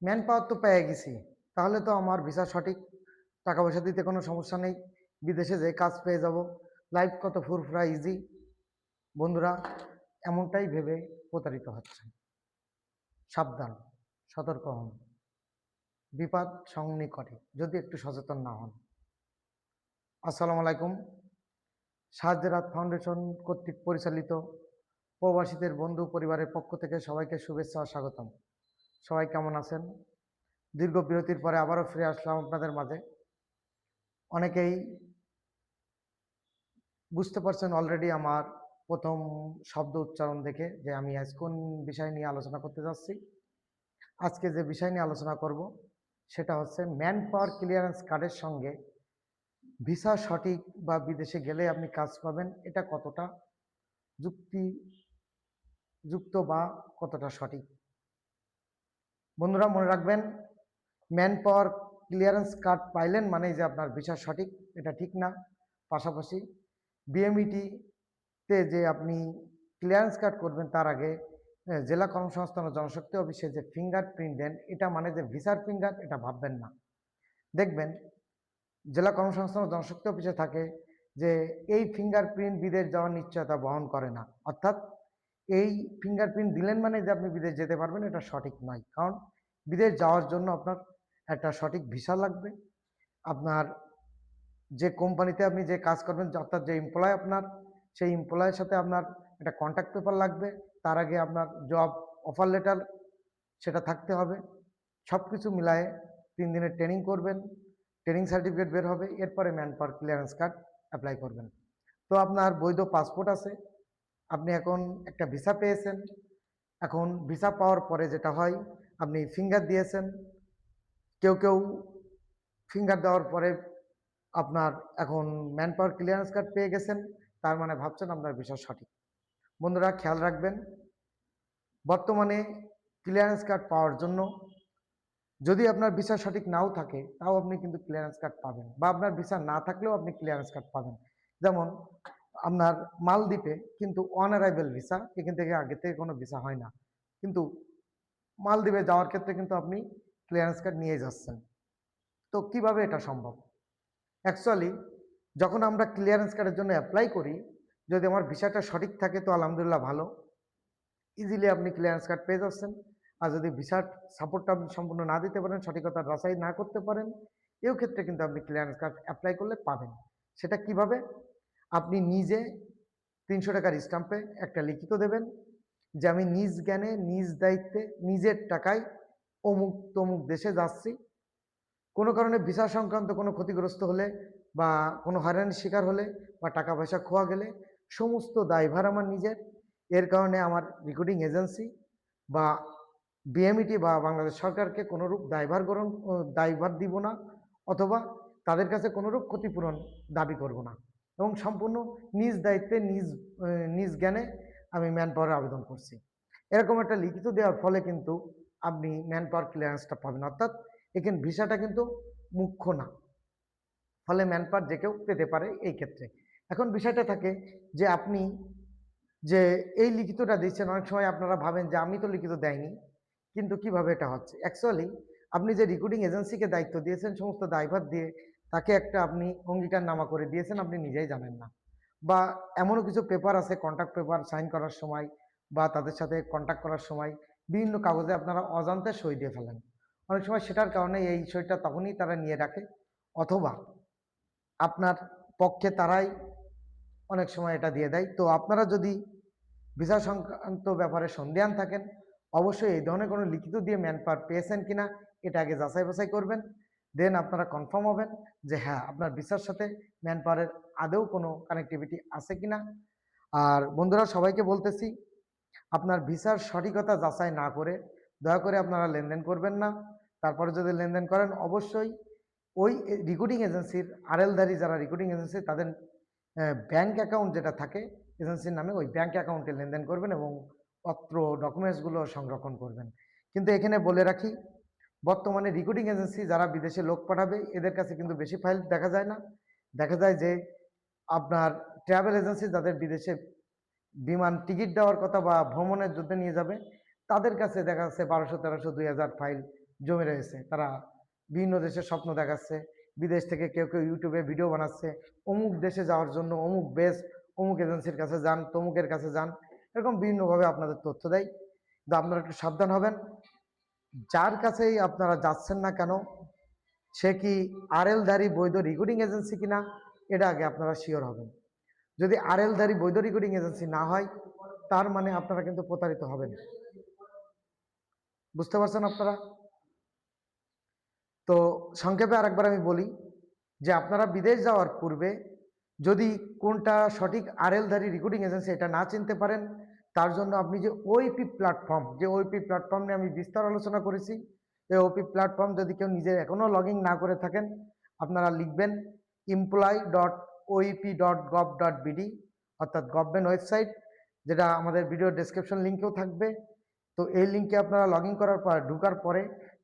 Man power তো পেয়ে গেছি, তাহলে তো আমার ভিসা সঠিক, টাকা পয়সা দিতে কোনো সমস্যা নেই, বিদেশে যেয়ে কাজ পেয়ে যাব, লাইফ কত ফুরফুরা ইজি। বন্ধুরা, এমনটাই ভেবে প্রতারিত হচ্ছেন। সাবধান, সতর্ক হন, বিপদ সন্নিকটে যদি একটু সচেতন না হন। আসসালামু আলাইকুম। সাহায্যের হাত ফাউন্ডেশন কর্তৃক পরিচালিত প্রবাসীদের বন্ধু পরিবারের পক্ষ থেকে সবাইকে শুভেচ্ছা ও স্বাগতম। সবাই কেমন আছেন? দীর্ঘ বিরতির পরে আবারও ফিরে আসলাম আপনাদের মাঝে। অনেকেই বুঝতে পারছেন অলরেডি আমার প্রথম শব্দ উচ্চারণ দেখে যে আমি আজ কোন বিষয় নিয়ে আলোচনা করতে যাচ্ছি। আজকে যে বিষয় নিয়ে আলোচনা করব সেটা হচ্ছে ম্যান পাওয়ার ক্লিয়ারেন্স কার্ডের সঙ্গে ভিসা সঠিক বা বিদেশে গেলে আপনি কাজ পাবেন, এটা কতটা যুক্তিযুক্ত বা কতটা সঠিক। বন্ধুরা মনে রাখবেন, ম্যান পাওয়ার ক্লিয়ারেন্স কার্ড পাইলেন মানে যে আপনার ভিসা সঠিক, এটা ঠিক না। পাশাপাশি বিএমইটিতে যে আপনি ক্লিয়ারেন্স কার্ড করবেন তার আগে জেলা কর্মসংস্থান ও জনশক্তি অফিসে যে ফিঙ্গারপ্রিন্ট দেন, এটা মানে যে ভিসার ফিঙ্গার, এটা ভাববেন না। দেখবেন জেলা কর্মসংস্থান ও জনশক্তি অফিসে থাকে যে এই ফিঙ্গারপ্রিন্ট বিদেশ যাওয়ার নিশ্চয়তা বহন করে না, অর্থাৎ এই ফিঙ্গারপ্রিন্ট দিলেন মানে যে আপনি বিদেশ যেতে পারবেন, এটা সঠিক নয়। কারণ বিদেশ যাওয়ার জন্য আপনার একটা সঠিক ভিসা লাগবে, আপনার যে কোম্পানিতে আপনি যে কাজ করবেন অর্থাৎ যে এমপ্লয় আপনার, সেই এমপ্লয়ের সাথে আপনার একটা কন্ট্যাক্ট পেপার লাগবে, তার আগে আপনার জব অফার লেটার সেটা থাকতে হবে। সব কিছু মিলায়ে 3 দিনের ট্রেনিং করবেন, ট্রেনিং সার্টিফিকেট বের হবে, এরপরে man power clearance card apply করবেন। তো আপনার বৈধ পাসপোর্ট আছে, আপনি এখন একটা ভিসা পেয়েছেন। এখন ভিসা পাওয়ার পরে যেটা হয়, আপনি ফিঙ্গার দিয়েছেন, কেউ কেউ ফিঙ্গার দেওয়ার পরে আপনার এখন ম্যান পাওয়ার ক্লিয়ারেন্স কার্ড পেয়ে গেছেন, তার মানে ভাবছেন আপনার ভিসা সঠিক। বন্ধুরা খেয়াল রাখবেন, বর্তমানে ক্লিয়ারেন্স কার্ড পাওয়ার জন্য যদি আপনার ভিসা সঠিক নাও থাকে তাও আপনি কিন্তু ক্লিয়ারেন্স কার্ড পাবেন, বা আপনার ভিসা না থাকলেও আপনি ক্লিয়ারেন্স কার্ড পাবেন। যেমন আপনার মালদ্বীপে কিন্তু অন অ্যারাইভেল ভিসা, এখান থেকে আগে থেকে কোনো ভিসা হয় না, কিন্তু মালদ্বীপে যাওয়ার ক্ষেত্রে কিন্তু আপনি ক্লিয়ারেন্স কার্ড নিয়ে যাচ্ছেন। তো কিভাবে এটা সম্ভব? অ্যাকচুয়ালি যখন আমরা ক্লিয়ারেন্স কার্ডের জন্য অ্যাপ্লাই করি, যদি আমার ভিসাটা সঠিক থাকে তো আলহামদুলিল্লাহ ভালো, ইজিলি আপনি ক্লিয়ারেন্স কার্ড পেয়ে যাচ্ছেন। আর যদি ভিসার সাপোর্টটা আপনি সম্পূর্ণ না দিতে পারেন, সঠিকতা যাচাই না করতে পারেন, এও ক্ষেত্রে কিন্তু আপনি ক্লিয়ারেন্স কার্ড অ্যাপ্লাই করলে পাবেন। সেটা কিভাবে? আপনি নিজে 300 টাকার স্ট্যাম্পে একটা লিখিত দেবেন যে আমি নিজ জ্ঞানে নিজ দায়িত্বে নিজের টাকায় অমুক তমুক দেশে যাচ্ছি, কোনো কারণে ভিসা সংক্রান্ত কোনো ক্ষতিগ্রস্ত হলে বা কোনো হয়রানির শিকার হলে বা টাকা পয়সা খোয়া গেলে সমস্ত দায়ভার আমার নিজের। এর কারণে আমার রিক্রুটিং এজেন্সি বা বিএমইটি বা বাংলাদেশ সরকারকে কোনোরূপ দায়ভার দিব না, অথবা তাদের কাছে কোনোরূপ ক্ষতিপূরণ দাবি করব না, এবং সম্পূর্ণ নিজ দায়িত্বে নিজ জ্ঞানে আমি ম্যান পাওয়ারের আবেদন করছি। এরকম একটা লিখিত দেওয়ার ফলে কিন্তু আপনি ম্যান পাওয়ার ক্লিয়ারেন্সটা পাবেন, অর্থাৎ এখানে ভিসাটা কিন্তু মুখ্য না, ফলে ম্যান পাওয়ার যে কেউ পেতে পারে এই ক্ষেত্রে। এখন বিষয়টা থাকে যে আপনি যে এই লিখিতটা দিচ্ছেন, অনেক সময় আপনারা ভাবেন যে আমি তো লিখিত দেয়নি, কিন্তু কিভাবে এটা হচ্ছে? অ্যাকচুয়ালি আপনি যে রিক্রুটিং এজেন্সিকে দায়িত্ব দিয়েছেন সমস্ত দায়ভার দিয়ে, তাকে একটা আপনি অঙ্গীকারনামা করে দিয়েছেন, আপনি নিজেই জানেন না। বা এমনও কিছু পেপার আছে, কন্ট্রাক্ট পেপার সাইন করার সময় বা তাদের সাথে কন্ট্যাক্ট করার সময় বিভিন্ন কাগজে আপনারা অজান্তে সই দিয়ে ফেলেন। অনেক সময় সেটার কারণে এই সইটা তখনই তারা নিয়ে রাখে, অথবা আপনার পক্ষে তারাই অনেক সময় এটা দিয়ে দেয়। তো আপনারা যদি ভিসা সংক্রান্ত ব্যাপারে সন্দিহান থাকেন, অবশ্যই এই ধরনের কোনো লিখিত দিয়ে ম্যান পাওয়ার পেয়েছেন কিনা এটা আগে যাচাই বাছাই করবেন। দেন আপনারা কনফার্ম হবেন যে হ্যাঁ, আপনার ভিসার সাথে ম্যান পাওয়ারের আদৌ কোনো কানেক্টিভিটি আছে কিনা। আর বন্ধুরা সবাইকে বলতেছি, আপনার ভিসার সঠিকতা যাচাই না করে দয়া করে আপনারা লেনদেন করবেন না। তারপরে যদি লেনদেন করেন, অবশ্যই ওই রিক্রুটিং এজেন্সির আরএলধারী যারা রিক্রুটিং এজেন্সি তাদের ব্যাংক অ্যাকাউন্ট যেটা থাকে এজেন্সির নামে, ওই ব্যাংক অ্যাকাউন্টে লেনদেন করবেন এবং পত্র ডকুমেন্টসগুলো সংরক্ষণ করবেন। কিন্তু এখানে বলে রাখি, বর্তমানে রিক্রুটিং এজেন্সি যারা বিদেশে লোক পাঠাবে এদের কাছে কিন্তু বেশি ফাইল দেখা যায় না। দেখা যায় যে আপনার ট্রাভেল এজেন্সি যাদের বিদেশে বিমান টিকিট দেওয়ার কথা বা ভ্রমণের জন্য নিয়ে যাবে, তাদের কাছে দেখা যাচ্ছে 1200, 1300, 2000 ফাইল জমে রয়েছে। তারা বিভিন্ন দেশের স্বপ্ন দেখাচ্ছে, বিদেশ থেকে কেউ কেউ ইউটিউবে ভিডিও বানাচ্ছে, অমুক দেশে যাওয়ার জন্য অমুক বেস, অমুক এজেন্সির কাছে যান, তমুকের কাছে যান, এরকম বিভিন্নভাবে আপনাদের তথ্য দেয়। তো আপনারা একটু সাবধান হবেন। যার কাছেই আপনারা যাচ্ছেন না কেন, সে কি আরএলধারী বৈধ রেকর্ডিং এজেন্সি কিনা, এটা আগে আপনারা শিওর হবেন। যদি আরএলধারী বৈধ রেকর্ডিং এজেন্সি না হয়, তার মানে আপনারা কিন্তু প্রতারিত হবেন। বুঝতে পারছেন আপনারা? তো সংক্ষেপে আরেকবার আমি বলি যে আপনারা বিদেশ যাওয়ার পূর্বে যদি কোনটা সঠিক আরএলধারী রেকর্ডিং এজেন্সি এটা না চিনতে পারেন, তার জন্য আপনি যে ওইপি প্ল্যাটফর্ম, যে ওইপি প্ল্যাটফর্ম নিয়ে আমি বিস্তার আলোচনা করেছি, এই ওপি প্ল্যাটফর্ম যদি কেউ নিজে এখনও লগ ইন না করে থাকেন, আপনারা লিখবেন employee.oep.gov.bd, অর্থাৎ গভর্নমেন্ট ওয়েবসাইট, যেটা আমাদের ভিডিও ডেসক্রিপশন লিঙ্কেও থাকবে। তো এই লিঙ্কে আপনারা লগ ইন করার পর ঢোকার পরে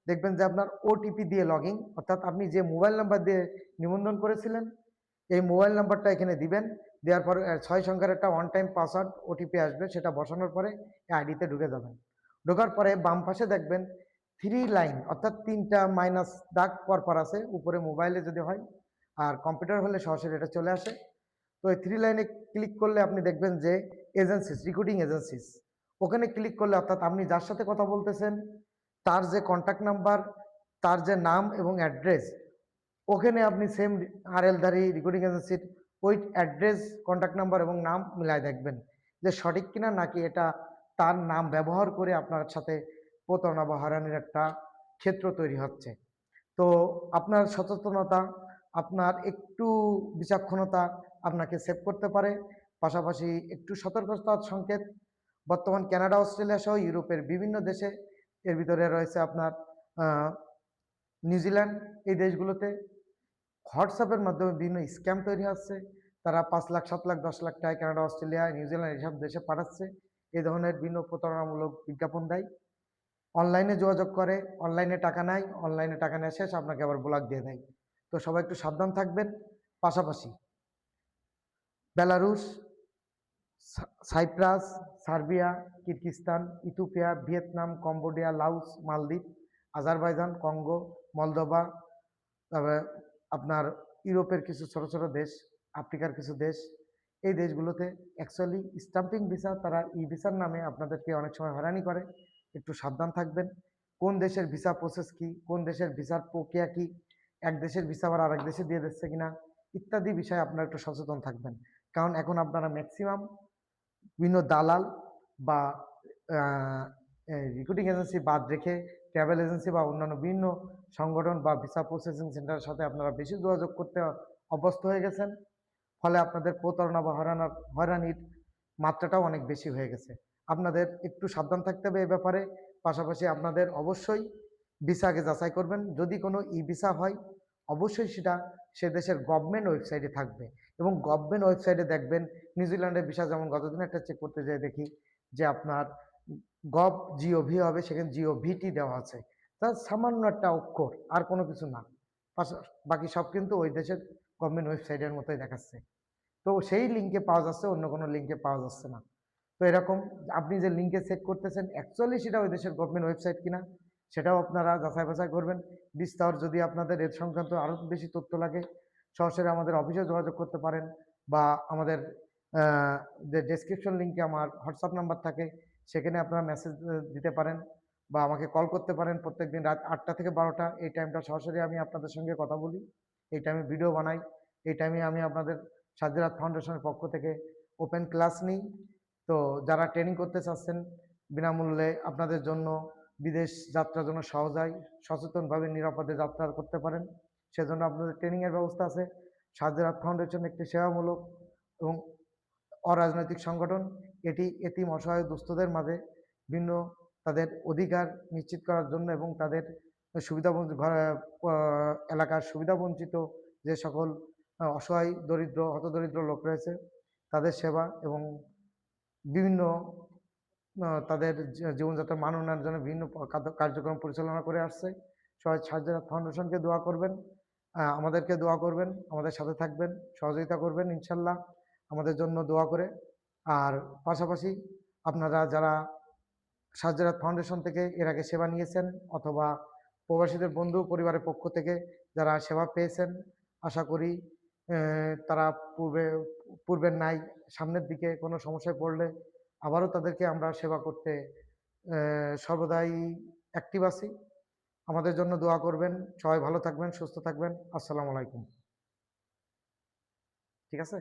দেখবেন যে আপনার ওটিপি দিয়ে লগ ইন, অর্থাৎ আপনি যে মোবাইল নাম্বার দিয়ে নিবন্ধন করেছিলেন এই মোবাইল নাম্বারটা এখানে দিবেন। দেওয়ার পরে 6 সংখ্যার একটা ওয়ান টাইম পাসওয়ার্ড ওটিপি আসবে, সেটা বসানোর পরে এই আইডিতে ঢুকে যাবেন। ঢোকার পরে বাম পাশে দেখবেন 3 লাইন, অর্থাৎ 3টা মাইনাস দাগ পরপর আছে, উপরে মোবাইলে যদি হয়, আর কম্পিউটার হলে সরাসরি এটা চলে আসে। তো এই 3 লাইনে ক্লিক করলে আপনি দেখবেন যে এজেন্সিস, রিক্রুটিং এজেন্সিস, ওখানে ক্লিক করলে অর্থাৎ আপনি যার সাথে কথা বলতেছেন তার যে কন্ট্যাক্ট নাম্বার, তার যে নাম এবং অ্যাড্রেস, ওখানে আপনি সেম আরএলধারী রেকর্ডিং এজেন্সির ওই অ্যাড্রেস, কন্ট্যাক্ট নাম্বার এবং নাম মিলায় দেখবেন যে সঠিক কিনা, নাকি এটা তার নাম ব্যবহার করে আপনার সাথে প্রতারণা বা হয়রানির একটা ক্ষেত্র তৈরি হচ্ছে। তো আপনার সচেতনতা, আপনার একটু বিচক্ষণতা আপনাকে সেভ করতে পারে। পাশাপাশি একটু সতর্কতার সংকেত, বর্তমান কানাডা, অস্ট্রেলিয়া সহ ইউরোপের বিভিন্ন দেশে, এর ভিতরে রয়েছে আপনার নিউজিল্যান্ড, এই দেশগুলোতে হোয়াটসঅ্যাপের মাধ্যমে বিভিন্ন স্ক্যাম তৈরি হচ্ছে। তারা 5 লাখ, 7 লাখ, 10 লাখ টাকা কানাডা, অস্ট্রেলিয়া, নিউজিল্যান্ড এইসব দেশে পাঠাচ্ছে। এই ধরনের বিভিন্ন প্রতারণামূলক বিজ্ঞাপন দেয়, অনলাইনে যোগাযোগ করে, অনলাইনে টাকা নেয়, অনলাইনে টাকা নেওয়া শেষ আপনাকে আবার ব্লক দিয়ে দেয়। তো সবাই একটু সাবধান থাকবেন। পাশাপাশি Belarus, Cyprus, Serbia, Kyrgyzstan, Ethiopia, Vietnam, Cambodia, Laos, মালদ্বীপ, আজারবাইজান, কঙ্গো, মলদোভা, তারপরে আপনার ইউরোপের কিছু ছোট ছোট দেশ, আফ্রিকার কিছু দেশ, এই দেশগুলোতে অ্যাকচুয়ালি স্টাম্পিং ভিসা, তারা ই ভিসার নামে আপনাদেরকে অনেক সময় হয়রানি করে। একটু সাবধান থাকবেন। কোন দেশের ভিসা প্রসেস কি, কোন দেশের ভিসার প্রক্রিয়া কি, এক দেশের ভিসা আবার আরেক দেশে দিয়ে দিচ্ছে কিনা, ইত্যাদি বিষয়ে আপনারা একটু সচেতন থাকবেন। কারণ এখন আপনারা ম্যাক্সিমাম বিভিন্ন দালাল বা রিক্রুটিং এজেন্সি বাদ রেখে ট্রাভেল এজেন্সি বা অন্যান্য বিভিন্ন সংগঠন বা ভিসা প্রসেসিং সেন্টারের সাথে আপনারা বেশি যোগাযোগ করতে অভ্যস্ত হয়ে গেছেন। ফলে আপনাদের প্রতারণা বা হয়রানির মাত্রাটাও অনেক বেশি হয়ে গেছে। আপনাদের একটু সাবধান থাকতে হবে এ ব্যাপারে। পাশাপাশি আপনাদের অবশ্যই ভিসা আগে যাচাই করবেন। যদি কোনো ই ভিসা হয়, অবশ্যই সেটা সে দেশের গভর্নমেন্ট ওয়েবসাইটে থাকবে, এবং গভর্নমেন্ট ওয়েবসাইটে দেখবেন নিউজিল্যান্ডের ভিসা, যেমন গতদিন একটা চেক করতে যেয়ে দেখি যে আপনার GOV হবে, সেখানে GOVT দেওয়া আছে, তার সামান্য একটা অক্ষর, আর কোনো কিছু না। বাকি সব কিন্তু ওই দেশের গভর্নমেন্ট ওয়েবসাইটের মতোই দেখাচ্ছে। তো সেই লিঙ্কে পাওয়া যাচ্ছে, অন্য কোনো লিঙ্কে পাওয়া যাচ্ছে না। তো এরকম আপনি যে লিঙ্কে চেক করতেছেন অ্যাকচুয়ালি সেটা ওই দেশের গভর্নমেন্ট ওয়েবসাইট কিনা, সেটাও আপনারা যাচাই বাছাই করবেন। বিস্তার যদি আপনাদের এর সংক্রান্ত আরও বেশি তথ্য লাগে, সরাসরি আমাদের অফিসে যোগাযোগ করতে পারেন, বা আমাদের যে ডেসক্রিপশন লিঙ্কে আমার হোয়াটসঅ্যাপ নাম্বার থাকে, সেখানে আপনারা মেসেজ দিতে পারেন বা আমাকে কল করতে পারেন। প্রত্যেকদিন রাত 8টা থেকে 12টা এই টাইমটা সরাসরি আমি আপনাদের সঙ্গে কথা বলি, এই টাইমে ভিডিও বানাই, এই টাইমে আমি আপনাদের সাজ্জাদ ফাউন্ডেশনের পক্ষ থেকে ওপেন ক্লাস নিই। তো যারা ট্রেনিং করতে চাচ্ছেন বিনামূল্যে, আপনাদের জন্য বিদেশ যাত্রার জন্য সহজ হয়, সচেতনভাবে নিরাপদে যাত্রা করতে পারেন, সেজন্য আপনাদের ট্রেনিংয়ের ব্যবস্থা আছে। সাজ্জাদ ফাউন্ডেশন একটি সেবামূলক এবং অরাজনৈতিক সংগঠন। এটি এতিম, অসহায়, দুস্থদের মাঝে ভিন্ন তাদের অধিকার নিশ্চিত করার জন্য এবং তাদের এলাকার সুবিধাবঞ্চিত যে সকল অসহায়, দরিদ্র, হতদরিদ্র লোক রয়েছে, তাদের সেবা এবং বিভিন্ন তাদের জীবনযাত্রার মান উন্নয়নের জন্য বিভিন্ন কার্যক্রম পরিচালনা করে আসছে। সবাই সাজ্জাদ ফাউন্ডেশনকে দোয়া করবেন, আমাদেরকে দোয়া করবেন, আমাদের সাথে থাকবেন, সহযোগিতা করবেন ইনশাল্লাহ, আমাদের জন্য দোয়া করে। আর পাশাপাশি আপনারা যারা সাজ্জাদ ফাউন্ডেশন থেকে এর আগে সেবা নিয়েছেন অথবা প্রবাসীদের বন্ধু পরিবারের পক্ষ থেকে যারা সেবা পেয়েছেন, আশা করি তারা পূর্বের ন্যায় সামনের দিকে কোনো সমস্যায় পড়লে আবারও তাদেরকে আমরা সেবা করতে সর্বদাই অ্যাক্টিভ আছি। আমাদের জন্য দোয়া করবেন। সবাই ভালো থাকবেন, সুস্থ থাকবেন। আসসালামু আলাইকুম। ঠিক আছে?